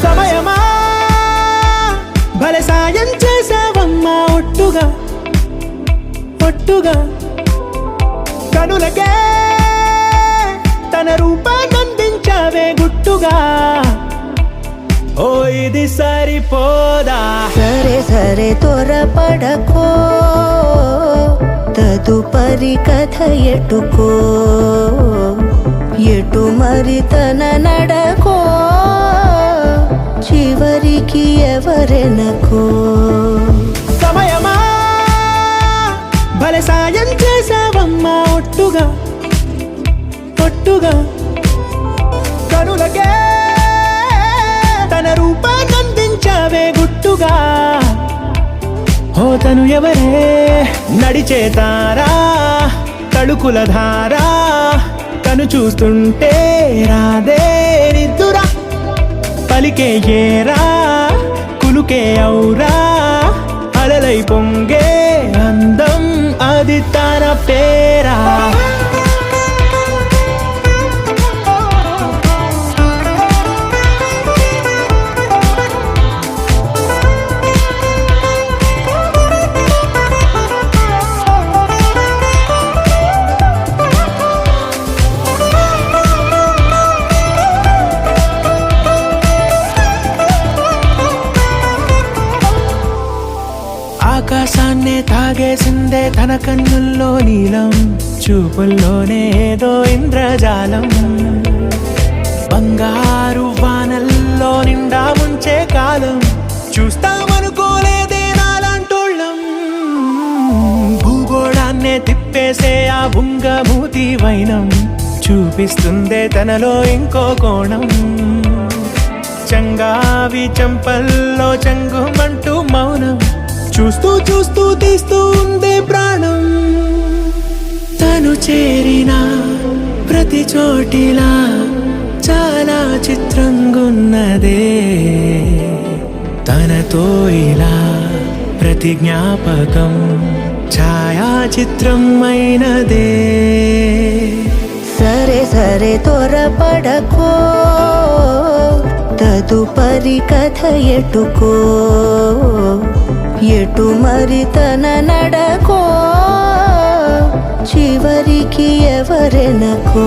సమయమా భలే సాయం చేసావమ్మా ఒట్టుగా ఒట్టుగా కనులకే తన రూపాన్నందించావే గుట్టుగా ఓ ఇది సరిపోదా సరే సరే త్వరపడకో తదుపరి కథ ఎటుకో ఎటు మరి తన నడకో చివరికి ఎవరెనకో సమయమా భలే సాయం చేసావమ్మా ఒట్టుగా ఒట్టుగా కనులకే తన రూపాన్నందించావే గుట్టుగా ఓ తను ఎవరే నడిచే తారా తడుకుల ధారా తను చూస్తుంటే రాదే నిద్దురా పలికే ఏరా కులుకే ఔరా అలలై పొంగే అందం అది తన పేరా ఆకాశాన్నే తాగేసిందే తన కన్నుల్లో నీలం చూపుల్లోనే ఏదో ఇంద్రజాలం బంగారు వానల్లో నిండా ముంచే కాలం చూస్తామనుకోలేదే నాలాంటోళ్ళం భూగోళాన్నే తిప్పేసే ఆ బుంగమూతి వైనం చూపిస్తుందే తనలో ఇంకో కోణం చంగావి చంపల్లో చంగుమంటూ మౌనం చూస్తూ చూస్తూ తీస్తూ ఉందే ప్రాణం తను చేరిన ప్రతి చోటిలా చాలా చిత్రంగున్నదే తనతో ఇలా ప్రతి జ్ఞాపకం ఛాయాచిత్రం అయినదే సరే సరే త్వరపడకో తదుపరి కథ ఎటుకో ఎటు మరి తన నడకో చివరికి ఎవరెనకో